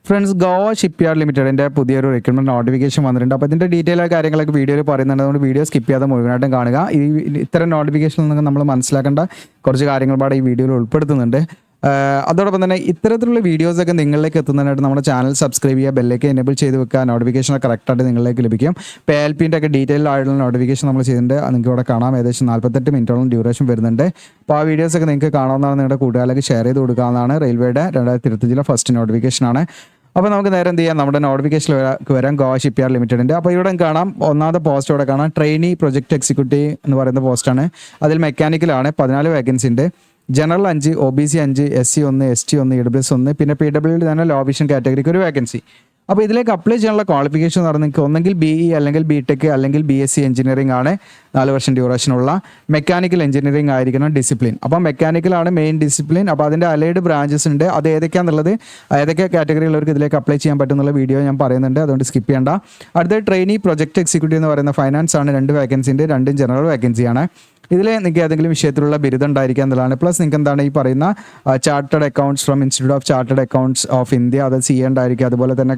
Friends, Goa shipyard ലിമിറ്റഡിൻ്റെ പുതിയൊരു recruitment notification വന്നിട്ടുണ്ട്. അപ്പോൾ ഇതിൻ്റെ ഡീറ്റെയിൽ കാര്യങ്ങളൊക്കെ വീഡിയോയിൽ പറയുന്നുണ്ട്. അതുകൊണ്ട് വീഡിയോ സ്കിപ്പ് ചെയ്യാതെ മുഴുവനായിട്ടും കാണുക. ഇത്തരം നോട്ടിഫിക്കേഷനിൽ നിന്ന് നമ്മൾ മനസ്സിലാക്കേണ്ട കുറച്ച് കാര്യങ്ങൾ പാടെ ഈ വീഡിയോയിൽ ഉൾപ്പെടുത്തുന്നുണ്ട്. അതോടൊപ്പം തന്നെ ഇത്തരത്തിലുള്ള വീഡിയോസൊക്കെ നിങ്ങളിലേക്ക് എത്തുന്നതിനായിട്ട് നമ്മുടെ ചാനൽ സബ്സ്ക്രൈബ് ചെയ്യുക, ബെല്ലേക്ക് എനേബിൾ ചെയ്ത് വെക്കുക. നോട്ടിഫിക്കേഷൻ കറക്റ്റായിട്ട് നിങ്ങളിലേക്ക് ലഭിക്കും. PLPൻ്റെ ഒക്കെ ഡീറ്റെയിൽ ആയിട്ടുള്ള നോട്ടിഫിക്കേഷൻ നമ്മൾ ചെയ്തിട്ടുണ്ട്. നിങ്ങൾക്ക് ഇവിടെ കാണാം. ഏകദേശം 48 മിനിറ്റോളം ഡ്യൂറേഷൻ വരുന്നുണ്ട്. അപ്പോൾ ആ വീഡിയോസൊക്കെ നിങ്ങൾക്ക് കാണാവുന്നതാണ്. നിങ്ങളുടെ കൂട്ടുകാരിലേക്ക് ഷെയർ ചെയ്ത് കൊടുക്കാവുന്നതാണ്. റെയിൽവേയുടെ 2025 ഫസ്റ്റ് നോട്ടിഫിക്കേഷനാണ്. അപ്പോൾ നമുക്ക് നേരെ എന്ത് ചെയ്യാം, നമ്മുടെ നോട്ടിഫിക്കേഷനിൽ വരാം. ഗോവ ഷിപ്പ്യാർഡ് ലിമിറ്റഡിൻ്റെ. അപ്പോൾ ഇവിടെ കാണാം, ഒന്നാമത്തെ പോസ്റ്റ് ഇവിടെ കാണാം, ട്രെയിനി പ്രൊജക്ട് എക്സിക്യൂട്ടീവ് എന്ന് പറയുന്ന പോസ്റ്റാണ്. അതിൽ മെക്കാനിക്കലാണ്. 14 വേക്കൻസി ഉണ്ട്. General 5, OBC 5, SC 1, ST 1, EWS 1, പിന്നെ PWD തന്നെ ലോ വിഷൻ കാറ്റഗറിക്ക് ഒരു വേക്കൻസി. അപ്പോൾ ഇതിലേക്ക് അപ്ലൈ ചെയ്യാനുള്ള ക്വാളിഫിക്കേഷൻ എന്ന് പറഞ്ഞാൽ നിങ്ങൾക്ക് ഒന്നെങ്കിൽ BE അല്ലെങ്കിൽ BTech അല്ലെങ്കിൽ BSc എഞ്ചിനീയറിംഗ് ആണ് 4 വർഷം ഡ്യൂറേഷനുള്ള. മെക്കാനിക്കൽ എഞ്ചിനീയറിംഗ് ആയിരിക്കണം ഡിസിപ്ലിൻ. അപ്പോൾ മെക്കാനിക്കലാണ് മെയിൻ ഡിസിപ്ലിൻ. അപ്പോൾ അതിൻ്റെ അലൈഡ് ബ്രാഞ്ചസ് ഉണ്ട്. അത് ഏതൊക്കെയാണെന്നുള്ളത്, ഏതൊക്കെ കാറ്റഗറിയുള്ളവർക്ക് ഇതിലേക്ക് അപ്ലൈ ചെയ്യാൻ പറ്റുന്നുള്ള വീഡിയോ ഞാൻ പറയുന്നുണ്ട്. അതുകൊണ്ട് സ്കിപ്പ് ചെയ്യേണ്ട. അടുത്ത ട്രെയിനി പ്രൊജക്ട് എക്സിക്യൂട്ടീവ് എന്ന് പറയുന്ന ഫൈനാൻസ് ആണ്. 2 വേക്കൻസി ഉണ്ട്. 2 ജനറൽ വേക്കൻസിയാണ്. ഇതിൽ നിങ്ങൾക്ക് ഏതെങ്കിലും വിഷയത്തിലുള്ള ബിരുദം ഉണ്ടായിരിക്കുക എന്നുള്ളതാണ്. പ്ലസ് നിങ്ങൾക്ക് എന്താണ് ഈ പറയുന്ന chartered accounts from institute of chartered accounts of India, അത് CA ഉണ്ടായിരിക്കുക. അതുപോലെ തന്നെ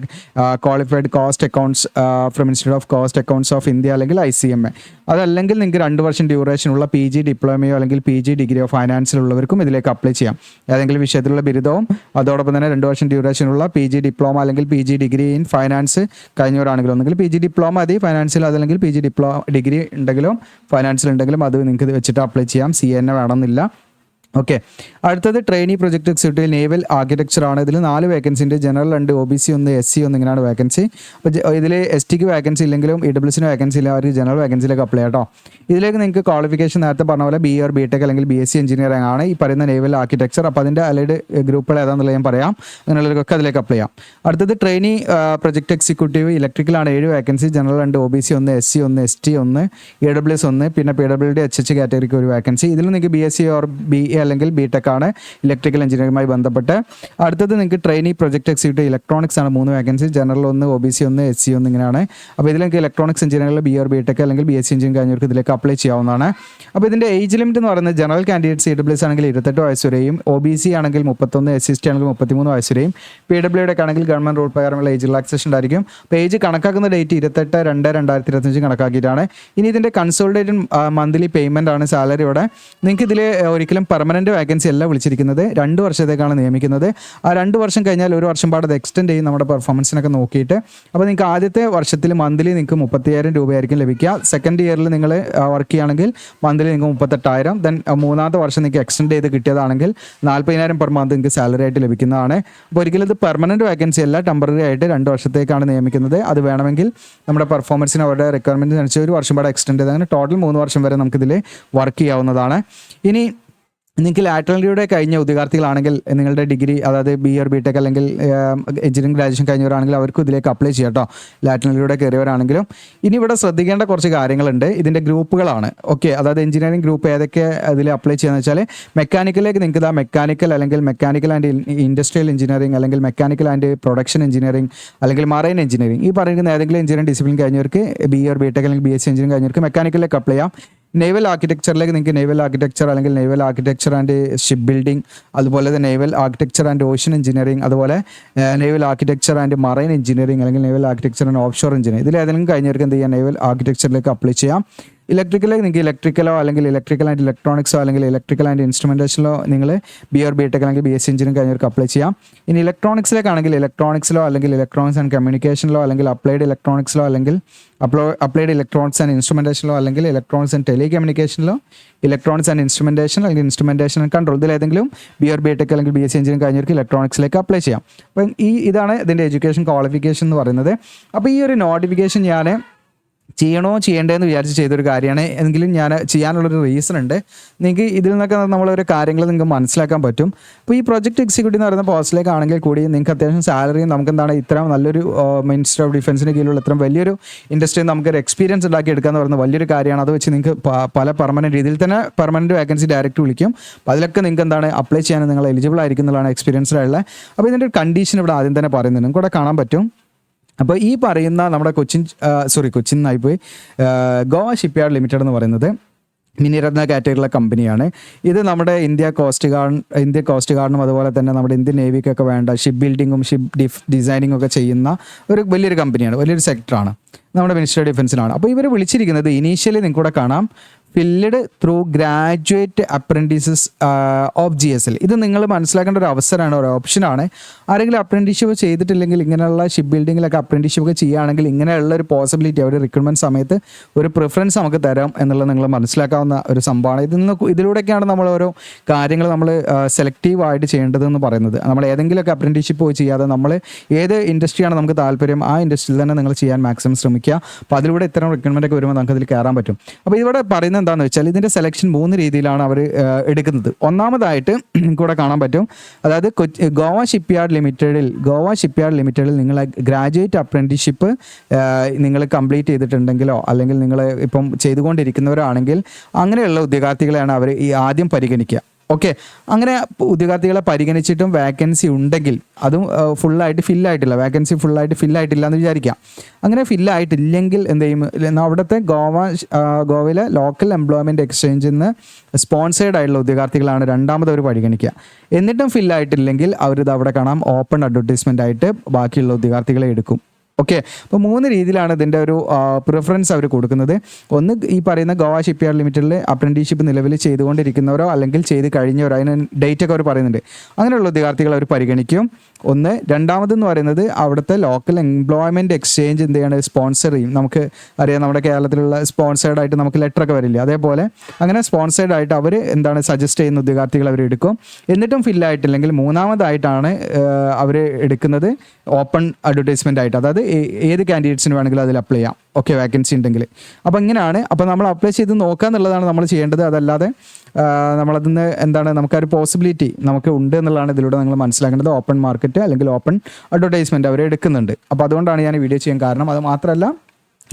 qualified cost accounts from institute of cost accounts of India അല്ലെങ്കിൽ ICMA. അതല്ലെങ്കിൽ നിങ്ങൾക്ക് 2 വർഷം ഡ്യൂറേഷനുള്ള PG ഡിപ്ലോമയോ അല്ലെങ്കിൽ PG ഡിഗ്രിയോ ഫൈനാൻസിലുള്ളവർക്കും ഇതിലേക്ക് അപ്ലൈ ചെയ്യാം. ഏതെങ്കിലും വിഷയത്തിലുള്ള ബിരുദവും അതോടൊപ്പം തന്നെ 2 വർഷം ഡ്യൂറേഷനുള്ള PG ഡിപ്ലോമ അല്ലെങ്കിൽ PG ഡിഗ്രി ഇൻ ഫൈനാൻസ് കഴിഞ്ഞവരാണെങ്കിലും ഒന്നെങ്കിൽ PG ഡിപ്ലോമ മതി ഫൈനാൻസിൽ, അതല്ലെങ്കിൽ PG ഡിഗ്രി ഉണ്ടെങ്കിലും ഫൈനാൻസിൽ ഉണ്ടെങ്കിലും അത് നിങ്ങൾക്ക് ഇത് വെച്ചിട്ട് അപ്ലൈ ചെയ്യാം. CA വേണമെന്നില്ല. ഓക്കെ. അടുത്തത് trainee project executive naval architecture ആണ്. ഇതിൽ 4 വേക്കൻസി ഉണ്ട്. ജനറൽ 2, OBC 1, SC 1 ഇങ്ങനെയാണ് വേക്കൻസി. അപ്പോൾ ഇതിൽ STക്ക് വേക്കൻസി ഇല്ലെങ്കിലും EWSന് വേക്കൻസി ഇല്ല. അവർക്ക് ജനറൽ വേക്കൻസിയിലേക്ക് അപ്ലൈ ചെയ്യാം കേട്ടോ. ഇതിലേക്ക് നിങ്ങൾക്ക് ക്വാളിഫിക്കേഷൻ നേരത്തെ പറഞ്ഞ പോലെ BE or BTech അല്ലെങ്കിൽ BSc എഞ്ചിനീയറിംഗ് ആണ് ഈ പറയുന്ന നേവൽ ആർക്കിടെക്ചർ. അപ്പോൾ അതിൻ്റെ അലൈഡ് ഗ്രൂപ്പുകൾ ഏതാണെന്നുള്ളത് ഞാൻ പറയാം. അങ്ങനെയുള്ളവർക്കൊക്കെ അതിലേക്ക് അപ്ലൈ ചെയ്യാം. അടുത്തത് ട്രെയിനി പ്രൊജക്ട് എക്സിക്യൂട്ടീവ് ഇലക്ട്രിക്കലാണ്. 7 vacancy. General 2, OBC 1, SC 1, ST 1, EWS 1, പിന്നെ PWD HH കാറ്റഗറിക്ക് ഒരു വേക്കൻസി. ഇതിൽ നിങ്ങൾക്ക് BSc or BE അല്ലെങ്കിൽ BTech ആണ് ഇലക്ട്രിക്കൽ എഞ്ചിനീയറിംഗുമായി ബന്ധപ്പെട്ട്. അടുത്തത് നിങ്ങൾക്ക് ട്രെയിനി പ്രൊജക്ട് എക്സിക്യൂട്ടീവ് ഇലക്ട്രോണിക്സ് ആണ്. 3 വേക്കൻസി. ജനറൽ 1, OBC 1, SC 1 ഇങ്ങനെയാണ്. അപ്പോൾ ഇതിലേക്ക് ഇലക്ട്രോണിക്സ് എഞ്ചിനീയറിംഗിൽ BE or BTech അല്ലെങ്കിൽ BSc എഞ്ചിനീയറിംഗ് കഴിഞ്ഞവർക്ക് ഇതിലേക്ക് അപ്ലൈ ചെയ്യാവുന്നതാണ്. അപ്പോൾ ഇതിൻ്റെ ഏജ് ലിമിറ്റ് എന്ന് പറയുന്നത് ജനറൽ കാൻഡിഡേറ്റ്സ് EWS ആണെങ്കിൽ 28 വയസ്സ് വരെയും, OBC ആണെങ്കിൽ 31, SC ആണെങ്കിൽ 33 വയസ്സ് വരെയും, PWD ആണെങ്കിൽ ഗവൺമെൻറ് റൂൾ പ്രകാരമുള്ള ഏജ് റിലാക്സേഷൻ ഉണ്ടായിരിക്കും. അപ്പോൾ ഏജ് കണക്കാക്കുന്ന ഡേറ്റ് 28/2/2025 കണക്കാക്കിയിട്ടാണ്. ഇനി ഇതിൻ്റെ കൺസോളിഡേറ്റഡ് മന്ത്ലി പേയ്മെൻ്റ് ആണ് സാലറി. ഇവിടെ നിങ്ങൾക്ക് ഇതിൽ ഒരിക്കലും പെർമനൻറ്റ് വേക്കൻസി അല്ല വിളിച്ചിരിക്കുന്നത്. 2 വർഷത്തേക്കാണ് നിയമിക്കുന്നത്. ആ 2 വർഷം കഴിഞ്ഞാൽ 1 വർഷം പാടെ അത് എക്സ്റ്റെൻഡ് ചെയ്യും നമ്മുടെ പെർഫോമൻസിനൊക്കെ നോക്കിയിട്ട്. അപ്പോൾ നിങ്ങൾക്ക് ആദ്യത്തെ വർഷത്തിൽ മന്ത്ലി നിങ്ങൾക്ക് 30,000 രൂപയായിരിക്കും ലഭിക്കുക. സെക്കൻഡ് ഇയറിൽ നിങ്ങൾ വർക്ക് ചെയ്യുകയാണെങ്കിൽ മന്ത്ലി നിങ്ങൾക്ക് 38,000. ദെൻ 3ാമത്തെ വർഷം നിങ്ങൾക്ക് എക്സ്റ്റെൻഡ് ചെയ്ത് കിട്ടിയതാണെങ്കിൽ 40,000 പെർ മന്ത് നിങ്ങൾക്ക് സാലറി ആയിട്ട് ലഭിക്കുന്നതാണ്. അപ്പോൾ ഒരിക്കലും ഇത് പെർമനൻറ്റ് വേക്കൻസി അല്ല, ടെമ്പററി ആയിട്ട് 2 വർഷത്തേക്കാണ് നിയമിക്കുന്നത്. അത് വേണമെങ്കിൽ നമ്മുടെ പെർഫോമൻസിന് അവരുടെ റിക്വയർമെൻറ്റ് അനുസരിച്ച് 1 വർഷം പാടെ എക്സ്റ്റെൻഡ് ചെയ്ത് അങ്ങനെ ടോട്ടൽ 3 വർഷം വരെ നമുക്കിതിൽ വർക്ക് ചെയ്യാവുന്നതാണ്. ഇനി നിങ്ങൾക്ക് ലാറ്ററലിയുടെ കഴിഞ്ഞ ഉദ്യോഗാർത്ഥികളാണെങ്കിൽ നിങ്ങളുടെ ഡിഗ്രി അതായത് BE or BTech അല്ലെങ്കിൽ എഞ്ചിനീയറിംഗ് ഗ്രാജുവേഷൻ കഴിഞ്ഞവരാണെങ്കിൽ അവർക്കും ഇതിലേക്ക് അപ്ലൈ ചെയ്യാം കേട്ടോ, ലാറ്ററലിയുടെ കയറിയവരാണെങ്കിലും. ഇനി ഇവിടെ ശ്രദ്ധിക്കേണ്ട കുറച്ച് കാര്യങ്ങളുണ്ട്. ഇതിൻ്റെ ഗ്രൂപ്പുകളാണ്. ഓക്കെ, അതായത് എഞ്ചിനീയറിംഗ് ഗ്രൂപ്പ് ഏതൊക്കെ അതിൽ അപ്ലൈ ചെയ്യാന്ന് വെച്ചാൽ മെക്കാനിക്കലിലേക്ക് നിങ്ങൾക്ക് മെക്കാനിക്കൽ അല്ലെങ്കിൽ മെക്കാനിക്കൽ ആൻഡ് ഇൻഡസ്ട്രിയൽ എഞ്ചിനീയറിംഗ് അല്ലെങ്കിൽ മെക്കാനിക്കൽ ആൻഡ് പ്രൊഡക്ഷൻ എഞ്ചിനീയറിംഗ് അല്ലെങ്കിൽ മറൈൻ എഞ്ചിനീയറിംഗ് ഈ പറയുന്ന ഏതെങ്കിലും എഞ്ചിനീയറിംഗ് ഡിസിപ്ലിൻ കഴിഞ്ഞവർക്ക് BE or BTech അല്ലെങ്കിൽ BSc എഞ്ചിനീയറിംഗ് കഴിഞ്ഞവർക്ക് മെക്കാനിക്കലിലേക്ക് അപ്ലൈ ചെയ്യാം. നേവൽ ആർക്കിടെക്ചറിലേക്ക് നിങ്ങൾക്ക് നേവൽ ആർക്കിടെക്ചർ അല്ലെങ്കിൽ naval architecture and ship building, അതുപോലെ തന്നെ naval architecture and ocean engineering, അതുപോലെ naval architecture and marine engineering അല്ലെങ്കിൽ naval architecture and offshore engineering ഇതിൽ ഏതെങ്കിലും കഴിഞ്ഞവർക്ക് എന്ത് ചെയ്യാം, നേവൽ ആർക്കിടെക്ചറിലേക്ക് അപ്ലൈ ചെയ്യാം. ഇലക്ട്രിക്കലേക്ക് നിങ്ങൾക്ക് ഇലക്ട്രിക്കലോ അല്ലെങ്കിൽ ഇലക്ട്രിക്കൽ ആൻഡ് ഇലക്ട്രോണിക്സോ അല്ലെങ്കിൽ ഇലക്ട്രിക്കൽ ആൻഡ് ഇൻസ്ട്രുമെൻറ്റേഷനിലോ നിങ്ങൾ BE or BTech അല്ലെങ്കിൽ BSc എഞ്ചിനീയറിംഗ് കഴിഞ്ഞവർക്ക് അപ്ലൈ ചെയ്യാം. ഇനി ഇലക്ട്രോണിക്സിലേക്കാണെങ്കിൽ ഇലക്ട്രോണിക്സിലോ അല്ലെങ്കിൽ ഇലക്ട്രോണിക്സ് ആൻഡ് കമ്മ്യൂണിക്കേഷനിലോ അല്ലെങ്കിൽ അപ്ലൈഡ് ഇലക്ട്രോണിക്സിലോ അല്ലെങ്കിൽ അപ്ലൈഡ് ഇലക്ട്രോണിക്സ് ആൻഡ് ഇൻസ്ട്രുമെൻറ്റേഷനിലോ അല്ലെങ്കിൽ ഇലക്ട്രോണിക്സ് ആൻഡ് ടെലികമ്മ്യൂണിക്കേഷനിലോ ഇലക്ട്രോണിക്സ് ആൻഡ് ഇൻസ്ട്രുമെൻറ്റേഷൻ അല്ലെങ്കിൽ ഇൻസ്ട്രുമെൻറ്റേഷൻ ആൻഡ് കൺട്രോൾ ഇതിലേതെങ്കിലും BE or BTech അല്ലെങ്കിൽ BSc എഞ്ചിനീയറിംഗ് കഴിഞ്ഞവർക്ക് ഇലക്ട്രോണിക്സിലേക്ക് അപ്ലൈ ചെയ്യാം. അപ്പം ഇതാണ് ഇതിൻ്റെ എഡ്യൂക്കേഷൻ ക്വാളിഫിക്കേഷൻ എന്ന് പറയുന്നത്. അപ്പോൾ ഈ ഒരു നോട്ടിഫിക്കേഷൻ ഞാൻ ചെയ്യണോ ചെയ്യേണ്ടതെന്ന് വിചാരിച്ച് ചെയ്തൊരു കാര്യമാണ്. എങ്കിലും ഞാൻ ചെയ്യാനുള്ളൊരു റീസൺ ഉണ്ട്. നിങ്ങൾക്ക് ഇതിൽ നിന്നൊക്കെ നമ്മളൊരു കാര്യങ്ങൾ നിങ്ങൾക്ക് മനസ്സിലാക്കാൻ പറ്റും. അപ്പോൾ ഈ പ്രൊജക്ട് എക്സിക്യൂട്ടീവ് എന്ന് പറയുന്ന പോസ്റ്റിലേക്കാണെങ്കിൽ കൂടി നിങ്ങൾക്ക് അത്യാവശ്യം സാലറിയും നമുക്ക് എന്താണ് ഇത്ര നല്ലൊരു മിനിസ്റ്റർ ഓഫ് ഡിഫൻസിന് കീഴിലുള്ള ഇത്രയും വലിയൊരു ഇൻഡസ്ട്രിയിൽ നമുക്കൊരു എക്സ്പീരിയൻസ് ഉണ്ടാക്കി എടുക്കുക എന്ന് പറയുന്നത് വലിയൊരു കാര്യമാണ്. അത് വെച്ച് നിങ്ങൾക്ക് പല പെർമനൻറ്റ് രീതിയിൽ തന്നെ പെർമനൻറ്റ് വേക്കൻസി ഡയറക്റ്റ് വിളിക്കും. അപ്പോൾ അതിലൊക്കെ നിങ്ങൾക്ക് എന്താണ് അപ്ലൈ ചെയ്യാൻ നിങ്ങൾ എലിജിബിൾ ആയിരിക്കും എന്നുള്ളതാണ് എക്സ്പീരിയൻസ്ഡ് ആയിട്ടുള്ളത്. അപ്പോൾ ഇതിൻ്റെ ഒരു കണ്ടീഷൻ ഇവിടെ ആദ്യം തന്നെ പറയുന്നുണ്ട്, നിങ്ങൾക്ക് ഇവിടെ കാണാൻ പറ്റും. അപ്പോൾ ഈ പറയുന്ന നമ്മുടെ കൊച്ചിൻ ആയിപ്പോയി ഗോവ ഷിപ്പ്യാർഡ് ലിമിറ്റഡ് എന്ന് പറയുന്നത് മിനിരത്ന കാറ്റഗറിയിലുള്ള കമ്പനിയാണ്. ഇത് നമ്മുടെ ഇന്ത്യൻ കോസ്റ്റ് ഗാർഡിനും അതുപോലെ തന്നെ നമ്മുടെ ഇന്ത്യൻ നേവിക്കൊക്കെ വേണ്ട ഷിപ്പ് ബിൽഡിങ്ങും ഡിസൈനിങ്ങും ഒക്കെ ചെയ്യുന്ന ഒരു വലിയൊരു കമ്പനിയാണ്, വലിയൊരു സെക്ടറാണ്, നമ്മുടെ മിനിസ്ട്രി ഓഫ് ഡിഫൻസിലാണ്. അപ്പോൾ ഇവർ വിളിച്ചിരിക്കുന്നത് ഇനീഷ്യലി നിങ്ങൾക്ക് കൂടെ കാണാം filled through graduate apprentices of GSL. ഇത് നിങ്ങൾ മനസ്സിലാക്കേണ്ട ഒരു അവസരമാണ്, ഒരു ഓപ്ഷനാണ്. ആരെങ്കിലും അപ്രൻറ്റീഷിപ്പ് ചെയ്തിട്ടില്ലെങ്കിൽ ഇങ്ങനെയുള്ള ഷിപ്പ് ബിൽഡിങ്ങിലൊക്കെ അപ്രൻറ്റീഷിപ്പ് ഒക്കെ ചെയ്യുകയാണെങ്കിൽ ഇങ്ങനെയുള്ള ഒരു പോസിബിലിറ്റി അവർ റിക്രൂട്ട്മെൻറ്റ് സമയത്ത് ഒരു പ്രിഫറൻസ് നമുക്ക് തരാം എന്നുള്ളത് നിങ്ങൾ മനസ്സിലാക്കാവുന്ന ഒരു സംഭവമാണ്. ഇതിലൂടെയൊക്കെയാണ് നമ്മൾ ഓരോ കാര്യങ്ങൾ നമ്മൾ സെലക്റ്റീവായിട്ട് ചെയ്യേണ്ടതെന്ന് പറയുന്നത്. നമ്മൾ ഏതെങ്കിലുമൊക്കെ അപ്രൻറ്റീഷിപ്പ് പോയി ചെയ്യാതെ നമ്മൾ ഏത് ഇൻഡസ്ട്രിയാണ് നമുക്ക് താല്പര്യം ആ ഇൻഡസ്ട്രിയിൽ തന്നെ നിങ്ങൾ ചെയ്യാൻ മാക്സിമം ശ്രമിക്കുക. അപ്പോൾ അതിലൂടെ ഇത്തരം റിക്രൂട്ട്മെൻ്റ് ഒക്കെ വരുമ്പോൾ നമുക്ക് അതിൽ കയറാൻ പറ്റും. അപ്പോൾ ഇവിടെ പറയുന്നത് എന്താണെന്ന് വെച്ചാൽ ഇതിൻ്റെ സെലക്ഷൻ 3 രീതിയിലാണ് അവർ എടുക്കുന്നത്. ഒന്നാമതായിട്ട് കൂടെ കാണാൻ പറ്റും, അതായത് ഗോവ ഷിപ്പ്യാർഡ് ലിമിറ്റഡിൽ നിങ്ങൾ ഗ്രാജുവേറ്റ് അപ്രൻറ്റീഷിപ്പ് നിങ്ങൾ കംപ്ലീറ്റ് ചെയ്തിട്ടുണ്ടെങ്കിലോ അല്ലെങ്കിൽ നിങ്ങൾ ഇപ്പം ചെയ്തുകൊണ്ടിരിക്കുന്നവരാണെങ്കിൽ അങ്ങനെയുള്ള ഉദ്യോഗാർത്ഥികളെയാണ് അവർ ആദ്യം പരിഗണിക്കുക. ഓക്കെ, അങ്ങനെ ഉദ്യോഗാർത്ഥികളെ പരിഗണിച്ചിട്ടും വാക്കൻസി ഉണ്ടെങ്കിൽ അതും ഫുള്ളായിട്ട് ഫില്ലായിട്ടില്ല എന്ന് വിചാരിക്കാം. അങ്ങനെ ഫില്ലായിട്ടില്ലെങ്കിൽ എന്ത് ചെയ്യും, അവിടുത്തെ ഗോവയിലെ ലോക്കൽ എംപ്ലോയ്മെൻറ്റ് എക്സ്ചേഞ്ചിൽ നിന്ന് സ്പോൺസേഡ് ആയിട്ടുള്ള ഉദ്യോഗാർത്ഥികളാണ് രണ്ടാമത് അവർ പരിഗണിക്കുക. എന്നിട്ടും ഫില്ലായിട്ടില്ലെങ്കിൽ അവരിത് അവിടെ കാണാം ഓപ്പൺ അഡ്വർടൈസ്മെൻ്റ് ആയിട്ട് ബാക്കിയുള്ള ഉദ്യോഗാർത്ഥികളെ എടുക്കും. ഓക്കെ, അപ്പോൾ 3 രീതിയിലാണ് ഇതിൻ്റെ ഒരു പ്രിഫറൻസ് അവർ കൊടുക്കുന്നത്. ഒന്ന് ഈ പറയുന്ന ഗോവ ഷിപ്പ്യാർഡ് ലിമിറ്റഡിൽ അപ്രൻറ്റീഷിപ്പ് നിലവിൽ ചെയ്തുകൊണ്ടിരിക്കുന്നവരോ അല്ലെങ്കിൽ ചെയ്ത് കഴിഞ്ഞവരോ, അതിന് ഡേറ്റ് ഒക്കെ അവർ പറയുന്നുണ്ട്, അങ്ങനെയുള്ള ഉദ്യോഗാർത്ഥികൾ അവർ പരിഗണിക്കും. ഒന്ന്. രണ്ടാമതെന്ന് പറയുന്നത് അവിടുത്തെ ലോക്കൽ എംപ്ലോയ്മെൻറ്റ് എക്സ്ചേഞ്ച് എന്ത് ചെയ്യാണ്, സ്പോൺസർ ചെയ്യും. നമുക്ക് അറിയാം നമ്മുടെ കേരളത്തിലുള്ള സ്പോൺസേഡ് ആയിട്ട് നമുക്ക് ലെറ്ററൊക്കെ വരില്ല, അതേപോലെ അങ്ങനെ സ്പോൺസേഡ് ആയിട്ട് അവർ എന്താണ് സജസ്റ്റ് ചെയ്യുന്ന ഉദ്യോഗാർത്ഥികൾ അവർ എടുക്കും. എന്നിട്ടും ഫില്ലായിട്ടില്ലെങ്കിൽ മൂന്നാമതായിട്ടാണ് അവർ എടുക്കുന്നത് ഓപ്പൺ അഡ്വർടൈസ്മെൻ്റ് ആയിട്ട്, അതായത് ഏത് കാൻഡിഡേറ്റ്സിന് വേണമെങ്കിലും അതിൽ അപ്ലൈ ചെയ്യാം. ഓക്കെ, വാക്കൻസി ഉണ്ടെങ്കിൽ. അപ്പോൾ ഇങ്ങനെയാണ്. അപ്പോൾ നമ്മൾ അപ്ലൈ ചെയ്ത് നോക്കുക എന്നുള്ളതാണ് നമ്മൾ ചെയ്യേണ്ടത്. അതല്ലാതെ നമ്മളതിന്ന് എന്താണ് നമുക്കൊരു പോസിബിലിറ്റി നമുക്ക് ഉണ്ട് എന്നുള്ളതാണ് ഇതിലൂടെ നിങ്ങൾ മനസ്സിലാക്കേണ്ടത്. ഓപ്പൺ മാർക്കറ്റ് അല്ലെങ്കിൽ ഓപ്പൺ അഡ്വർടൈസ്മെൻറ്റ് അവർ എടുക്കുന്നുണ്ട്. അപ്പോൾ അതുകൊണ്ടാണ് ഞാൻ വീഡിയോ ചെയ്യാൻ കാരണം. അത് മാത്രമല്ല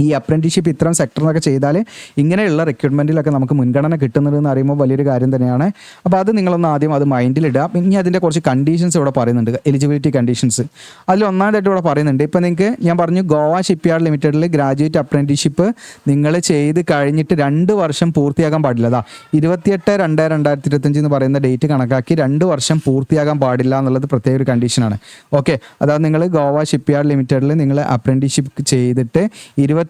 ഈ അപ്രൻറ്റീഷിപ്പ് ഇത്തരം സെക്ടറിനൊക്കെ ചെയ്താൽ ഇങ്ങനെയുള്ള റിക്രൂട്ട്മെൻറ്റിലൊക്കെ നമുക്ക് മുൻഗണന കിട്ടുന്നതെന്ന് അറിയുമ്പോൾ വലിയൊരു കാര്യം തന്നെയാണ്. അപ്പോൾ അത് നിങ്ങളൊന്ന് ആദ്യം അത് മൈൻഡിലിടുക. ഇനി അതിൻ്റെ കുറച്ച് കണ്ടീഷൻസ് ഇവിടെ പറയുന്നുണ്ട്, എലിജിബിലിറ്റി കണ്ടീഷൻസ്. അതിൽ ഒന്നാമതായിട്ട് ഇവിടെ പറയുന്നുണ്ട്, ഇപ്പോൾ നിങ്ങൾക്ക് ഞാൻ പറഞ്ഞു ഗോവ ഷിപ്പ്യാർഡ് ലിമിറ്റഡിൽ ഗ്രാജുവേറ്റ് അപ്രൻറ്റീഷിപ്പ് നിങ്ങൾ ചെയ്ത് കഴിഞ്ഞിട്ട് 2 വർഷം പൂർത്തിയാകാൻ പാടില്ല. അതാ 28/2/2025 എന്ന് പറയുന്ന ഡേറ്റ് കണക്കാക്കി 2 വർഷം പൂർത്തിയാകാൻ പാടില്ല എന്നുള്ളത് പ്രത്യേക ഒരു കണ്ടീഷനാണ്. ഓക്കെ, അതായത് നിങ്ങൾ ഗോവ ഷിപ്പ്യാർഡ് ലിമിറ്റഡിൽ നിങ്ങൾ അപ്രൻറ്റീഷിപ്പ് ചെയ്തിട്ട് 2025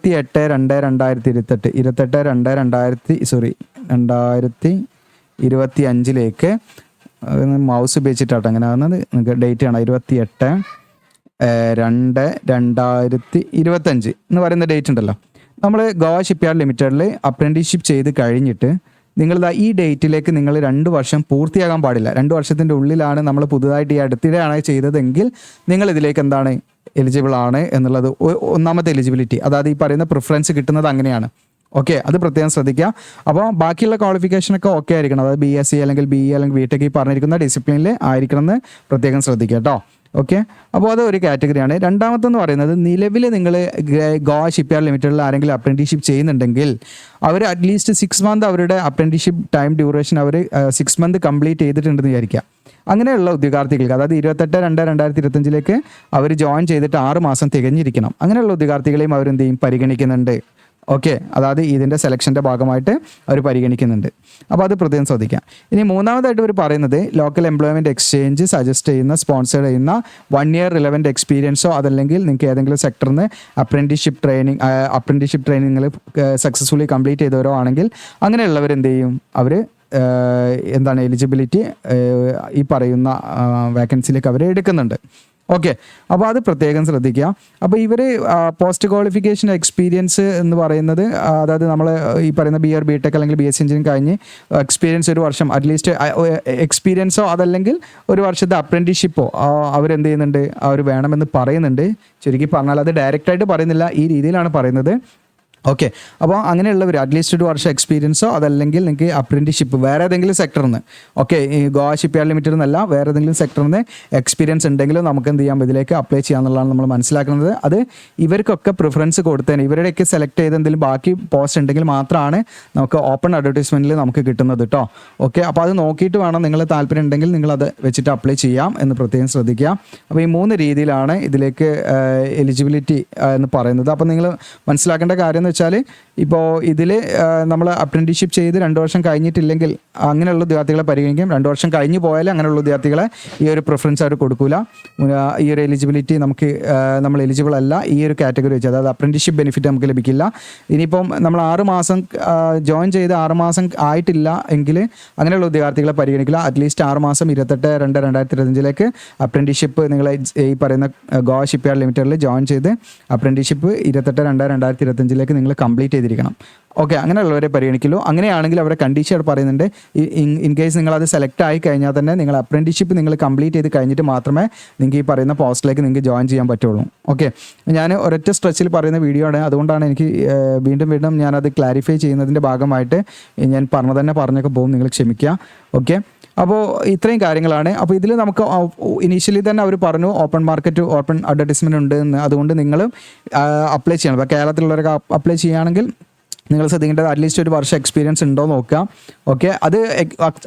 മൗസ് ഉപയോഗിച്ചിട്ടാട്ടോ അങ്ങനെ ആകുന്നത്. നിങ്ങൾക്ക് ഡേറ്റ് ആണ് 28/2/2025 എന്ന് പറയുന്ന ഡേറ്റ് ഉണ്ടല്ലോ. നമ്മൾ ഗോവ ഷിപ്പ്യാർഡ് ലിമിറ്റഡിൽ അപ്രൻറ്റീഷിപ്പ് ചെയ്ത് കഴിഞ്ഞിട്ട് നിങ്ങളിതാ ഈ ഡേറ്റിലേക്ക് നിങ്ങൾ 2 വർഷം പൂർത്തിയാകാൻ പാടില്ല. 2 വർഷത്തിൻ്റെ ഉള്ളിലാണ് നമ്മൾ പുതുതായിട്ട് ഈ അടുത്തിടെയാണ് ചെയ്തതെങ്കിൽ നിങ്ങൾ ഇതിലേക്ക് എന്താണ് എലിജിബിൾ ആണ് എന്നുള്ളത് ഒന്നാമത്തെ എലിജിബിലിറ്റി. അതായത് ഈ പറയുന്ന പ്രിഫറൻസ് കിട്ടുന്നത് അങ്ങനെയാണ്. ഓക്കെ, അത് പ്രത്യേകം ശ്രദ്ധിക്കുക. അപ്പോൾ ബാക്കിയുള്ള ക്വാളിഫിക്കേഷനൊക്കെ ഓക്കെ ആയിരിക്കണം. അതായത് BSc അല്ലെങ്കിൽ BE അല്ലെങ്കിൽ BTech ഈ പറഞ്ഞിരിക്കുന്ന ഡിസിപ്ലിനിൽ ആയിരിക്കണം എന്ന് പ്രത്യേകം ശ്രദ്ധിക്കുക കേട്ടോ. ഓക്കെ, അപ്പോൾ അത് ഒരു കാറ്റഗറിയാണ്. രണ്ടാമത്തെന്ന് പറയുന്നത് നിലവിൽ നിങ്ങൾ ഗോവ ഷിപ്പ്യാർഡ് ലിമിറ്റഡിൽ ആരെങ്കിലും അപ്രൻറ്റീഷിപ്പ് ചെയ്യുന്നുണ്ടെങ്കിൽ അവർ അറ്റ്ലീസ്റ്റ് 6 മന്ത് അവരുടെ അപ്രൻറ്റീഷിപ്പ് ടൈം ഡ്യൂറേഷൻ അവർ 6 മന്ത് കംപ്ലീറ്റ് ചെയ്തിട്ടുണ്ടെന്ന് വിചാരിക്കുക. അങ്ങനെയുള്ള ഉദ്യോഗാർത്ഥികൾക്ക്, അതായത് 28/2/2025 അവർ ജോയിൻ ചെയ്തിട്ട് 6 മാസം തികഞ്ഞിരിക്കണം. അങ്ങനെയുള്ള ഉദ്യോഗാർത്ഥികളെയും അവരെന്ത് ചെയ്യും, പരിഗണിക്കുന്നുണ്ട്. ഓക്കെ, അതായത് ഇതിൻ്റെ സെലക്ഷൻ്റെ ഭാഗമായിട്ട് അവർ പരിഗണിക്കുന്നുണ്ട്. അപ്പോൾ അത് പ്രത്യേകം ശ്രദ്ധിക്കാം. ഇനി മൂന്നാമതായിട്ട് അവർ പറയുന്നത് ലോക്കൽ എംപ്ലോയ്മെൻറ്റ് എക്സ്ചേഞ്ച് സജസ്റ്റ് ചെയ്യുന്ന സ്പോൺസർ ചെയ്യുന്ന 1 ഇയർ റിലവൻറ്റ് എക്സ്പീരിയൻസോ അതല്ലെങ്കിൽ നിങ്ങൾക്ക് ഏതെങ്കിലും സെക്ടറിൽ നിന്ന് അപ്രൻറ്റീഷിപ്പ് ട്രെയിനിങ് നിങ്ങൾ സക്സസ്ഫുള്ളി കംപ്ലീറ്റ് ചെയ്തവരോ ആണെങ്കിൽ അങ്ങനെയുള്ളവർ എന്ത് ചെയ്യും, അവർ എന്താണ് എലിജിബിലിറ്റി ഈ പറയുന്ന വാക്കൻസിയിലേക്ക് അവർ എടുക്കുന്നുണ്ട്. ഓക്കെ, അപ്പോൾ അത് പ്രത്യേകം ശ്രദ്ധിക്കുക. അപ്പോൾ ഇവർ പോസ്റ്റ് ക്വാളിഫിക്കേഷൻ എക്സ്പീരിയൻസ് എന്ന് പറയുന്നത്, അതായത് നമ്മൾ ഈ പറയുന്ന BR BTech അല്ലെങ്കിൽ BSc എഞ്ചിനീയറിംഗ് കഴിഞ്ഞ് എക്സ്പീരിയൻസ് 1 വർഷം അറ്റ്ലീസ്റ്റ് എക്സ്പീരിയൻസോ അതല്ലെങ്കിൽ 1 വർഷത്തെ അപ്രൻറ്റീഷിപ്പോ അവരെന്ത് ചെയ്യുന്നുണ്ട്, അവർ വേണമെന്ന് പറയുന്നുണ്ട്. ചുരുക്കി പറഞ്ഞാൽ അത് ഡയറക്റ്റായിട്ട് പറയുന്നില്ല, ഈ രീതിയിലാണ് പറയുന്നത്. ഓക്കെ, അപ്പോൾ അങ്ങനെയുള്ളവർ അറ്റ്ലീസ്റ്റ് 1 വർഷം എക്സ്പീരിയൻസോ അതല്ലെങ്കിൽ നിങ്ങൾക്ക് അപ്രൻറ്റീഷിപ്പ് വേറെ ഏതെങ്കിലും സെക്ടറിൽ നിന്ന്, ഓക്കെ ഈ ഗോവ ഷിപ്പ്യാർഡ് ലിമിറ്റഡ് എന്നല്ല വേറെ ഏതെങ്കിലും സെക്ടറിൽ നിന്ന് എക്സ്പീരിയൻസ് ഉണ്ടെങ്കിലും നമുക്ക് എന്ത് ചെയ്യാം, ഇതിലേക്ക് അപ്ലൈ ചെയ്യാമെന്നുള്ളതാണ് നമ്മൾ മനസ്സിലാക്കുന്നത്. അത് ഇവർക്കൊക്കെ പ്രിഫറൻസ് കൊടുത്തതിന് ഇവരുടെയൊക്കെ സെലക്ട് ചെയ്ത് എന്തെങ്കിലും ബാക്കി പോസ്റ്റ് ഉണ്ടെങ്കിൽ മാത്രമാണ് നമുക്ക് ഓപ്പൺ അഡ്വർടൈസ്മെൻറ്റിൽ നമുക്ക് കിട്ടുന്നത് കേട്ടോ. ഓക്കെ, അപ്പോൾ അത് നോക്കിയിട്ട് വേണം, നിങ്ങൾ താല്പര്യം ഉണ്ടെങ്കിൽ നിങ്ങളത് വെച്ചിട്ട് അപ്ലൈ ചെയ്യാം എന്ന് പ്രത്യേകം ശ്രദ്ധിക്കുക. അപ്പോൾ ഈ 3 രീതിയിലാണ് ഇതിലേക്ക് എലിജിബിലിറ്റി എന്ന് പറയുന്നത്. അപ്പോൾ നിങ്ങൾ മനസ്സിലാക്കേണ്ട കാര്യം എന്ന് വെച്ചാൽ ഇപ്പോൾ ഇതിൽ നമ്മൾ അപ്രൻറ്റീസ്ഷിപ്പ് ചെയ്ത് 2 വർഷം കഴിഞ്ഞിട്ടില്ലെങ്കിൽ അങ്ങനെയുള്ള ഉദ്യോഗാർത്ഥികളെ പരിഗണിക്കും. 2 വർഷം കഴിഞ്ഞ് പോയാൽ അങ്ങനെയുള്ള ഉദ്യോഗാർത്ഥികളെ ഈ ഒരു പ്രിഫറൻസ് അവർ കൊടുക്കില്ല. ഈ ഒരു എലിജിബിലിറ്റി നമുക്ക് നമ്മൾ എലിജിബിൾ അല്ല ഈ ഒരു കാറ്റഗറി വെച്ച്, അതായത് അപ്രൻറ്റീസ്ഷിപ്പ് ബെനിഫിറ്റ് നമുക്ക് ലഭിക്കില്ല. ഇനിയിപ്പം നമ്മൾ 6 മാസം ജോയിൻ ചെയ്ത് 6 മാസം ആയിട്ടില്ല എങ്കിൽ അങ്ങനെയുള്ള ഉദ്യോഗാർത്ഥികളെ പരിഗണിക്കില്ല. അറ്റ്ലീസ്റ്റ് 6 മാസം 28/2/2025 അപ്രൻറ്റീസ്ഷിപ്പ് നിങ്ങൾ ഈ പറയുന്ന ഗോവ ഷിപ്പ്യാർഡ് ലിമിറ്റഡിൽ ജോയിൻ ചെയ്ത് അപ്രൻറ്റീസ്ഷിപ്പ് 28/2/2025 നിങ്ങൾ കംപ്ലീറ്റ് ചെയ്തിരിക്കണം. ഓക്കെ, അങ്ങനെയുള്ളവരെ പരിഗണിക്കുള്ളൂ. അങ്ങനെയാണെങ്കിൽ അവരുടെ കണ്ടീഷൻ പറയുന്നുണ്ട്, ഇൻ കേസ് നിങ്ങൾ അത് സെലക്ട് ആയി കഴിഞ്ഞാൽ തന്നെ നിങ്ങൾ അപ്രൻറ്റീസ്ഷിപ്പ് നിങ്ങൾ കംപ്ലീറ്റ് ചെയ്ത് കഴിഞ്ഞിട്ട് മാത്രമേ നിങ്ങൾക്ക് ഈ പറയുന്ന പോസ്റ്റിലേക്ക് നിങ്ങൾക്ക് ജോയിൻ ചെയ്യാൻ പറ്റുള്ളൂ. ഓക്കെ, ഞാൻ ഒരൊറ്റ സ്ട്രെച്ചിൽ പറയുന്ന വീഡിയോ ആണ്, അതുകൊണ്ടാണ് എനിക്ക് വീണ്ടും ഞാനത് ക്ലാരിഫൈ ചെയ്യുന്നതിൻ്റെ ഭാഗമായിട്ട് ഞാൻ പറഞ്ഞൊക്കെ പോകും, നിങ്ങൾ ക്ഷമിക്കുക. ഓക്കെ, അപ്പോൾ ഇത്രയും കാര്യങ്ങളാണ്. അപ്പോൾ ഇതിൽ നമുക്ക് ഇനീഷ്യലി തന്നെ അവർ പറഞ്ഞു ഓപ്പൺ അഡ്വർടൈസ്മെൻറ്റ് ഉണ്ട് എന്ന്. അതുകൊണ്ട് നിങ്ങൾ അപ്ലൈ ചെയ്യണം. ഇപ്പോൾ കേരളത്തിലുള്ളവരൊക്കെ അപ്ലൈ ചെയ്യുകയാണെങ്കിൽ നിങ്ങൾ ശ്രദ്ധിക്കേണ്ടത് അറ്റ്ലീസ്റ്റ് 1 വർഷം എക്സ്പീരിയൻസ് ഉണ്ടോ നോക്കുക. ഓക്കെ, അത്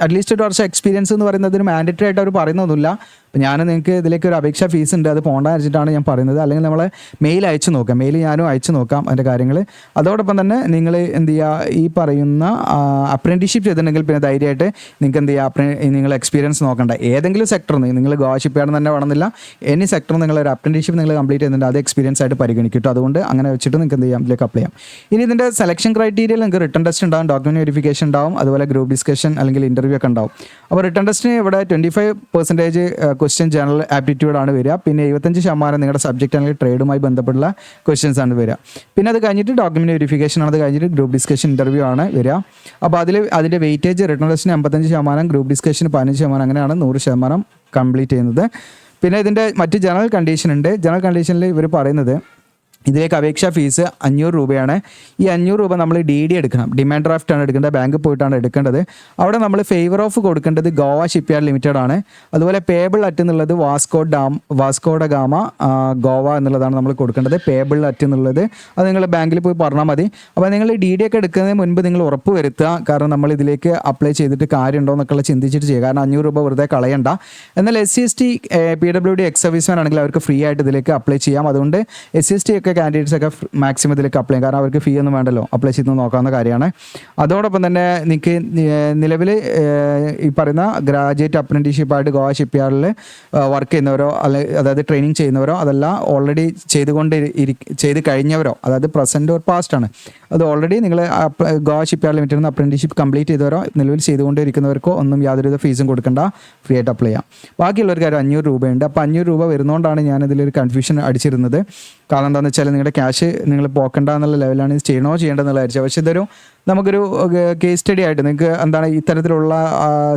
അറ്റ്ലീസ്റ്റ് 1 വർഷം എക്സ്പീരിയൻസ് എന്ന് പറയുന്നതിന് മാൻഡേറ്ററി ആയിട്ട് അവർ പറയുന്നൊന്നുമില്ല. അപ്പോൾ ഞാൻ നിങ്ങൾക്ക് ഇതിലേക്ക് ഒരു അപേക്ഷാ ഫീസ് ഉണ്ട്, അത് പോകേണ്ട വെച്ചിട്ടാണ് ഞാൻ പറയുന്നത്. അല്ലെങ്കിൽ നമ്മളെ മെയിൽ അയച്ചു നോക്കാം, മെയിൽ ഞാനും അയച്ചു നോക്കാം അതിൻ്റെ കാര്യങ്ങൾ. അതോടൊപ്പം തന്നെ നിങ്ങൾ എന്ത് ചെയ്യുക, ഈ പറയുന്ന അപ്രൻറ്റീസ്ഷിപ്പ് ചെയ്തിട്ടുണ്ടെങ്കിൽ പിന്നെ ധൈര്യമായിട്ട് നിങ്ങൾക്ക് എന്ത് ചെയ്യുക, നിങ്ങൾ എക്സ്പീരിയൻസ് നോക്കണ്ട. ഏതെങ്കിലും സെക്ടറിൽ നിന്ന് നിങ്ങൾ ഗോവ ഷിപ്പ്യാർഡ് തന്നെ വേണമെന്നില്ല, എനി സെക്ടറിൽ നിങ്ങൾ ഒരു അപ്രൻറ്റീസ്ഷിപ്പ് നിങ്ങൾ കംപ്ലീറ്റ് ചെയ്യുന്നുണ്ട്, അത് എക്സ്പീരിയൻസ് ആയിട്ട് പരിഗണിക്കും. അതുകൊണ്ട് അങ്ങനെ വെച്ചിട്ട് നിങ്ങൾക്ക് എന്ത് ചെയ്യാം, ഇതിലേക്ക് അപ്ലൈ ചെയ്യാം. ഇനി ഇതിൻ്റെ സെലക്ഷൻ ക്രൈറ്റീരിയയിൽ നിങ്ങൾക്ക് റിട്ടൺ ടെസ്റ്റ് ഉണ്ടാവും, ഡോക്യുമെൻറ്റ് വെരിഫിക്കേഷൻ ഉണ്ടാവും, അതുപോലെ ഗ്രൂപ്പ് ഡിസ്കഷൻ അല്ലെങ്കിൽ ഇൻ്റർവ്യൂ ഒക്കെ ഉണ്ടാവും. അപ്പോൾ റിട്ടൺ ടെസ്റ്റിന് ഇവിടെ 25% ക്വസ്റ്റ്യൻ ജനറൽ ആപ്റ്റിറ്റ്യൂഡാണ് വരിക. പിന്നെ 75% നിങ്ങളുടെ സബ്ജക്റ്റ് അല്ലെങ്കിൽ ട്രേഡുമായി ബന്ധപ്പെട്ടുള്ള ക്വസ്റ്റ്യൻസ് ആണ് വരിക. പിന്നെ അത് കഴിഞ്ഞിട്ട് ഡോക്യുമെൻറ്റ് വെരിഫിക്കേഷൻ ആണ്, അത് കഴിഞ്ഞിട്ട് ഗ്രൂപ്പ് ഡിസ്കഷൻ ഇൻ്റർവ്യൂ ആണ് വരിക. അപ്പോൾ അതിൻ്റെ വെയിറ്റേജ് റിട്ടൺ ടെസ്റ്റിന് 85%, ഗ്രൂപ്പ് ഡിസ്കഷന് 15%, അങ്ങനെയാണ് 100% കംപ്ലീറ്റ് ചെയ്യുന്നത്. പിന്നെ ഇതിൻ്റെ മറ്റ് ജനറൽ കണ്ടീഷൻ ഉണ്ട്. ജനറൽ കണ്ടീഷനിൽ ഇവർ പറയുന്നത് ഇതിലേക്ക് അപേക്ഷാ ഫീസ് 500 രൂപയാണ്. ഈ 500 രൂപ നമ്മൾ DD എടുക്കണം, ഡിമാൻഡ് ഡ്രാഫ്റ്റ് ആണ് എടുക്കേണ്ടത്, ബാങ്കിൽ പോയിട്ടാണ് എടുക്കേണ്ടത്. അവിടെ നമ്മൾ ഫേവർ ഓഫ് കൊടുക്കേണ്ടത് ഗോവ ഷിപ്പ്യാർഡ് ലിമിറ്റഡ് ആണ്. അതുപോലെ പേബിൾ അറ്റ് എന്നുള്ളത് വാസ്കോഡ ഗാമ ഗോവ എന്നുള്ളതാണ് നമ്മൾ കൊടുക്കേണ്ടത്. പേബിൾ അറ്റ് എന്നുള്ളത് അത് നിങ്ങൾ ബാങ്കിൽ പോയി പറഞ്ഞാൽ മതി. അപ്പോൾ നിങ്ങൾ DD ഒക്കെ എടുക്കുന്നതിന് മുൻപ് നിങ്ങൾ ഉറപ്പ് വരുത്തുക, കാരണം നമ്മൾ ഇതിലേക്ക് അപ്ലൈ ചെയ്തിട്ട് കാര്യമുണ്ടോ എന്നൊക്കെ ചിന്തിച്ചിട്ട് ചെയ്യുക. കാരണം 500 രൂപ വെറുതെ കളയണ്ട. എന്നാൽ SC/ST PWD എക്സ് സർവീസ്മാൻ ആണെങ്കിൽ അവർക്ക് ഫ്രീ ആയിട്ട് ഇതിലേക്ക് അപ്ലൈ ചെയ്യാം. അതുകൊണ്ട് SC/ST ഒക്കെ കാൻഡിഡേറ്റ്സ് ഒക്കെ മാക്സിമം ഇതിലേക്ക് അപ്ലൈ ചെയ്യാം, കാരണം അവർക്ക് ഫീ ഒന്നും വേണ്ടല്ലോ, അപ്ലൈ ചെയ്ത് നോക്കാവുന്ന കാര്യമാണ്. അതോടൊപ്പം തന്നെ നിങ്ങൾക്ക് നിലവിൽ ഈ പറയുന്ന ഗ്രാജുവേറ്റ് അപ്രൻറ്റീസ്ഷിപ്പായിട്ട് ഗോവ ഷിപ്പ്യാർഡിൽ വർക്ക് ചെയ്യുന്നവരോ അതായത് ട്രെയിനിങ് ചെയ്യുന്നവരോ അതെല്ലാം ഓൾറെഡി ചെയ്ത് കഴിഞ്ഞവരോ, അതായത് പ്രസൻറ്റ് ഓർ പാസ്റ്റ് ആണ്, അത് ഓൾറെഡി നിങ്ങൾ ഗോവ ഷിപ്പ്യാർഡ് ലിമിറ്റഡിൽ നിന്ന് അപ്രൻറ്റീസ്ഷിപ്പ് കംപ്ലീറ്റ് ചെയ്തവരോ നിലവിൽ ചെയ്തുകൊണ്ടിരിക്കുന്നവർക്കോ ഒന്നും യാതൊരുവിധ ഫീസും കൊടുക്കേണ്ട, ഫ്രീ ആയിട്ട് അപ്ലൈ ചെയ്യാം. ബാക്കിയുള്ളവർക്ക് 500 രൂപയുണ്ട്. അപ്പോൾ 500 രൂപ വരുന്നതുകൊണ്ടാണ് ഞാനിതിലൊരു കൺഫ്യൂഷൻ അടിച്ചിരുന്നത്. കാരണം എന്താണെന്ന് വെച്ചാൽ നിങ്ങളുടെ ക്യാഷ് നിങ്ങൾ പോക്കണ്ട എന്നുള്ള ലെവലാണ് ഇത് ചെയ്യണമെന്നുള്ള വിചാരിച്ചത്. പക്ഷേ ഇതൊരു നമുക്കൊരു കേസ് സ്റ്റഡി ആയിട്ട് നിങ്ങൾക്ക് എന്താണ് ഇത്തരത്തിലുള്ള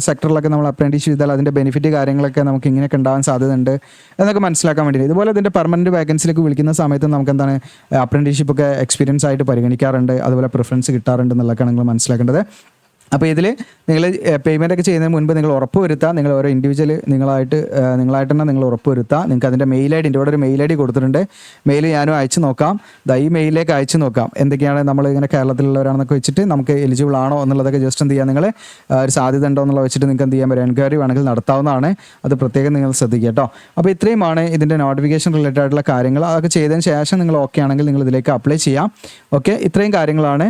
സെക്ടറിലൊക്കെ നമ്മൾ അപ്രൻറ്റീസ്ഷിപ്പ് ചെയ്താൽ അതിൻ്റെ ബെനിഫിറ്റ് കാര്യങ്ങളൊക്കെ നമുക്ക് ഇങ്ങനെയൊക്കെ ഉണ്ടാകാൻ സാധ്യതയുണ്ട് എന്നൊക്കെ മനസ്സിലാക്കാൻ വേണ്ടി. ഇതുപോലെ ഇതിൻ്റെ പെർമനൻറ്റ് വേക്കൻസിലേക്ക് വിളിക്കുന്ന സമയത്ത് നമുക്ക് എന്താണ് അപ്രൻറ്റീസ്ഷിപ്പ് ഒക്കെ എക്സ്പീരിയൻസ് ആയിട്ട് പരിഗണിക്കാറുണ്ട്, അതുപോലെ പ്രിഫറൻസ് കിട്ടാറുണ്ട് എന്നുള്ളതൊക്കെയാണ് നിങ്ങൾ മനസ്സിലാക്കേണ്ടത്. അപ്പോൾ ഇതിൽ നിങ്ങൾ പേയ്മെൻ്റ് ഒക്കെ ചെയ്യുന്നതിന് മുൻപ് നിങ്ങൾ ഉറപ്പ് വരുത്തുക, നിങ്ങൾ ഓരോ ഇൻഡിവിജ്വൽ നിങ്ങളായിട്ട് തന്നെ നിങ്ങൾ ഉറപ്പ് വരുത്തുക. നിങ്ങൾക്ക് അതിൻ്റെ മെയിൽ ID ഇവിടെ ഒരു മെയിൽ ID കൊടുത്തിട്ടുണ്ട്, മെയിൽ ഞാനും അയച്ചു നോക്കാം. ഈ മെയിലിലേക്ക് അയച്ചു നോക്കാം എന്തൊക്കെയാണ് നമ്മൾ ഇങ്ങനെ കേരളത്തിലുള്ളവരാണെന്നൊക്കെ വെച്ചിട്ട് നമുക്ക് എലിജിബിൾ ആണോ എന്നുള്ളതൊക്കെ ജസ്റ്റ് എന്ത് ചെയ്യാം, നിങ്ങൾ ഒരു സാധ്യത ഉണ്ടോ എന്നുള്ളത് വെച്ചിട്ട് നിങ്ങൾക്ക് എന്ത് ചെയ്യാൻ പറ്റും, എൻക്വയറി വേണമെങ്കിൽ നടത്താവുന്നതാണ്. അത് പ്രത്യേകം നിങ്ങൾ ശ്രദ്ധിക്കുക കേട്ടോ. അപ്പോൾ ഇത്രയുമാണ് ഇതിൻ്റെ നോട്ടിഫിക്കേഷൻ റിലേറ്റഡ് ആയിട്ടുള്ള കാര്യങ്ങൾ. അതൊക്കെ ചെയ്തതിന് ശേഷം നിങ്ങൾ ഓക്കെ ആണെങ്കിൽ നിങ്ങൾ ഇതിലേക്ക് അപ്ലൈ ചെയ്യാം. ഓക്കെ, ഇത്രയും കാര്യങ്ങളാണ്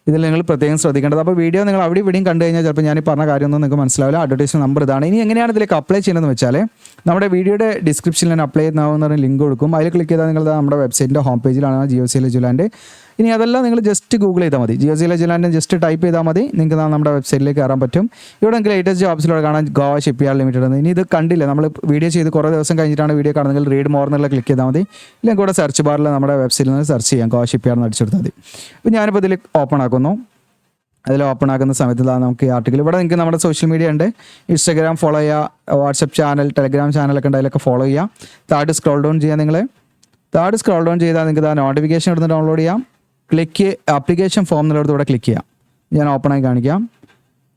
ഇതിൽ നിങ്ങൾ പ്രത്യേകം ശ്രദ്ധിക്കേണ്ടത്. അപ്പോൾ വീഡിയോ നിങ്ങൾ അവിടെ ഇവിടെയും കണ്ടു കഴിഞ്ഞാൽ ചിലപ്പോൾ ഞാൻ ഈ പറഞ്ഞ കാര്യമൊന്നും നിങ്ങൾക്ക് മനസ്സിലാവില്ല. അഡ്വർടൈസ്മെന്റ് നമ്പർ ഇതാണ്. ഇനി എങ്ങനെയാണ് ഇതിലേക്ക് അപ്ലൈ ചെയ്യുന്നതെന്ന് വെച്ചാൽ നമ്മുടെ വീഡിയോയുടെ ഡിസ്ക്രിപ്ഷനിൽ ഞാൻ അപ്ലൈ ചെയ്യുന്ന ലിങ്ക് കൊടുക്കും. അതിൽ ക്ലിക്ക് ചെയ്താൽ നിങ്ങൾ നമ്മുടെ വെബ്സൈറ്റിൻ്റെ ഹോം പേജിലാണ് GeoC Legoland. ഇനി അതെല്ലാം നിങ്ങൾ ജസ്റ്റ് ഗൂഗിൾ ചെയ്താൽ മതി, GeoC Legoland ജസ്റ്റ് ടൈപ്പ് ചെയ്താൽ മതി, നിങ്ങൾക്ക് നമ്മുടെ വെബ്സൈറ്റിലേക്ക് കയറാൻ പറ്റും. ഇവിടെ നിങ്ങൾക്ക് ലേറ്റസ്റ്റ് ജോബ്സിലൂടെ കാണാൻ ഗോവ ഷിപ്പ്യാർഡ് ലിമിറ്റഡ് എന്ന്. ഇനി ഇത് കണ്ടില്ല, നമ്മൾ വീഡിയോ ചെയ്ത് കുറേ ദിവസം കഴിഞ്ഞിട്ടാണ് വീഡിയോ കാണുന്നതെങ്കിൽ റീഡ് മോർ എന്നുള്ള ക്ലിക്ക് ചെയ്താൽ മതി. ഇല്ലെങ്കിൽ കൂടെ സെർച്ച് ബാറിൽ നമ്മുടെ വെബ്സൈറ്റിൽ നിന്ന് സെർച്ച് ചെയ്യാം, ഗോവ ഷിപ്പ്യാർഡ് എന്ന് അടിച്ചെടുത്താൽ മതി. അപ്പോൾ ഞാനിപ്പോൾ ഇതിൽ ഓപ്പൺ ആക്കുന്നു. അതിൽ ഓപ്പൺ ആക്കുന്ന സമയത്ത് നമുക്ക് ഈ ആർട്ടിക്കിൾ ഇവിടെ നിങ്ങൾക്ക് നമ്മുടെ സോഷ്യൽ മീഡിയ ഉണ്ട്, ഇൻസ്റ്റാഗ്രാം ഫോളോ ചെയ്യുക, വാട്സപ്പ് ചാനൽ, ടെലഗ്രാം ചാനലൊക്കെ ഉണ്ട്, അതിലൊക്കെ ഫോളോ ചെയ്യുക. താഴെ സ്ക്രോൾ ഡൗൺ ചെയ്യുക. നിങ്ങൾ താഴെ സ്ക്രോൾ ഡൗൺ ചെയ്താൽ നിങ്ങൾക്ക് നോട്ടിഫിക്കേഷൻ ഇടുന്ന് ഡൗൺലോഡ് ചെയ്യാം. ക്ലിക്ക് ആപ്ലിക്കേഷൻ ഫോം എന്നുള്ളത് ഇവിടെ ക്ലിക്ക് ചെയ്യാം. ഞാൻ ഓപ്പണായി കാണിക്കാം.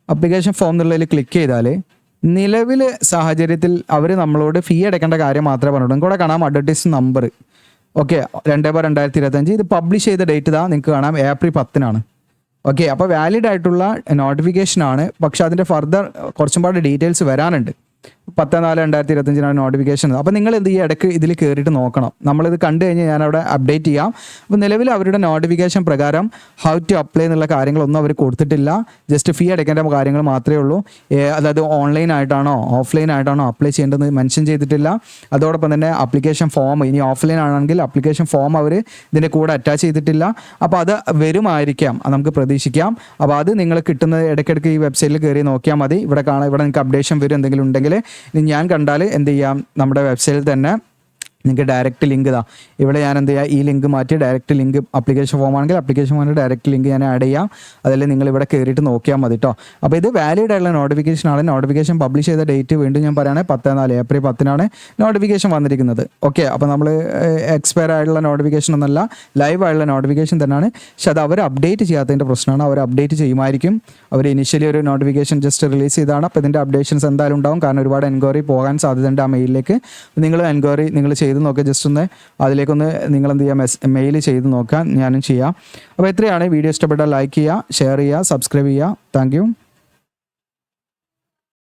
ആപ്ലിക്കേഷൻ ഫോം എന്നുള്ളതിൽ ക്ലിക്ക് ചെയ്താൽ നിലവിൽ സാഹചര്യത്തിൽ അവർ നമ്മളോട് ഫീ അടയ്ക്കേണ്ട കാര്യം മാത്രമേ പറഞ്ഞുള്ളൂ. നിങ്ങൾക്ക് ഇവിടെ കാണാം അഡ്വർടൈസ് നമ്പർ. ഓക്കെ, 2/2025. ഇത് പബ്ലിഷ് ചെയ്ത ഡേറ്റ് ഇതാ നിങ്ങൾക്ക് കാണാം, April 10. ഓക്കെ, അപ്പോൾ വാലിഡ് ആയിട്ടുള്ള നോട്ടിഫിക്കേഷൻ ആണ്. പക്ഷെ അതിൻ്റെ ഫർദർ കുറച്ചും പാട് ഡീറ്റെയിൽസ് വരാനുണ്ട്. 10/4/2025 നോട്ടിഫിക്കേഷൻ. അപ്പോൾ നിങ്ങൾ എന്ത് ചെയ്യുക, ഇടയ്ക്ക് ഇതിൽ കയറിയിട്ട് നോക്കണം. നമ്മളിത് കണ്ടു കഴിഞ്ഞാൽ ഞാൻ അവിടെ അപ്ഡേറ്റ് ചെയ്യാം. അപ്പോൾ നിലവിൽ അവരുടെ നോട്ടിഫിക്കേഷൻ പ്രകാരം ഹൗ ടു അപ്ലൈ എന്നുള്ള കാര്യങ്ങളൊന്നും അവർ കൊടുത്തിട്ടില്ല. ജസ്റ്റ് ഫീ അടയ്ക്കേണ്ട കാര്യങ്ങൾ മാത്രമേ ഉള്ളൂ. അതായത് ഓൺലൈൻ ആയിട്ടാണോ ഓഫ്ലൈൻ ആയിട്ടാണോ അപ്ലൈ ചെയ്യേണ്ടതെന്ന് മെൻഷൻ ചെയ്തിട്ടില്ല. അതോടൊപ്പം തന്നെ ആപ്ലിക്കേഷൻ ഫോം, ഇനി ഓഫ്ലൈൻ ആണെങ്കിൽ ആപ്ലിക്കേഷൻ ഫോം അവർ ഇതിൻ്റെ കൂടെ അറ്റാച്ച് ചെയ്തിട്ടില്ല. അപ്പോൾ അത് വരുമായിരിക്കാം, അത് നമുക്ക് പ്രതീക്ഷിക്കാം. അപ്പോൾ അത് നിങ്ങൾ കിട്ടുന്നത് ഇടയ്ക്കിടയ്ക്ക് ഈ വെബ്സൈറ്റിൽ കയറി നോക്കിയാൽ മതി. ഇവിടെ നിങ്ങൾക്ക് അപ്ഡേഷൻ വരും എന്തെങ്കിലും ഉണ്ടെങ്കിൽ. ഇനി ഞാൻ കണ്ടാൽ എന്ത് ചെയ്യാം, നമ്മുടെ വെബ്സൈറ്റിൽ തന്നെ നിങ്ങൾക്ക് ഡയറക്റ്റ് ലിങ്ക് ഇതാ ഇവിടെ ഞാൻ എന്ത് ചെയ്യുക, ഈ ലിങ്ക് മാറ്റി ഡയറക്റ്റ് ലിങ്ക് ആപ്ലിക്കേഷൻ ഫോം ആണെങ്കിൽ ആപ്ലിക്കേഷൻ ഫോമിൻ്റെ ഡയറക്റ്റ് ലിങ്ക് ഞാൻ ആഡ് ചെയ്യാം. അതല്ലേ നിങ്ങൾ ഇവിടെ കയറിയിട്ട് നോക്കിയാൽ മതി കേട്ടോ. അപ്പോൾ ഇത് വാലിഡ് ആയിട്ടുള്ള നോട്ടിഫിക്കേഷൻ ആണ്. നോട്ടിഫിക്കേഷൻ പബ്ലിഷ് ചെയ്ത ഡേറ്റ് വീണ്ടും ഞാൻ പറയുകയാണെങ്കിൽ 14 ഏപ്രിൽ 10 നോട്ടിഫിക്കേഷൻ വന്നിരിക്കുന്നത്. ഓക്കെ, അപ്പോൾ നമ്മൾ എക്സ്പയർ ആയിട്ടുള്ള നോട്ടിഫിക്കേഷൻ ഒന്നല്ല, ലൈവ് ആയിട്ടുള്ള നോട്ടിഫിക്കേഷൻ തന്നെയാണ്. പക്ഷെ അത് അവർ അപ്ഡേറ്റ് ചെയ്യാത്തതിൻ്റെ പ്രശ്നമാണ്. അവർ അപ്ഡേറ്റ് ചെയ്യുമായിരിക്കും. അവർ ഇനിഷ്യലി ഒരു നോട്ടിഫിക്കേഷൻ ജസ്റ്റ് റിലീസ് ചെയ്താണ്. അപ്പോൾ ഇതിൻ്റെ അപ്ഡേഷൻസ് എന്തായാലും ഉണ്ടാവും, കാരണം ഒരുപാട് എൻക്വയറി പോകാൻ സാധ്യതയുണ്ട് ആ മെയിലിലേക്ക്. നിങ്ങൾ എൻക്വയറി നിങ്ങൾ ചെയ്ത് നോക്കുക, ജസ്റ്റ് ഒന്ന് അതിലേക്കൊന്ന് നിങ്ങൾ എന്ത് ചെയ്യുക, മെയിൽ ചെയ്ത് നോക്കാം, ഞാനും ചെയ്യാം. അപ്പോൾ ഇത്രയാണ്. വീഡിയോ ഇഷ്ടപ്പെട്ടാൽ ലൈക്ക് ചെയ്യുക, ഷെയർ ചെയ്യുക, സബ്സ്ക്രൈബ് ചെയ്യുക. Thank you.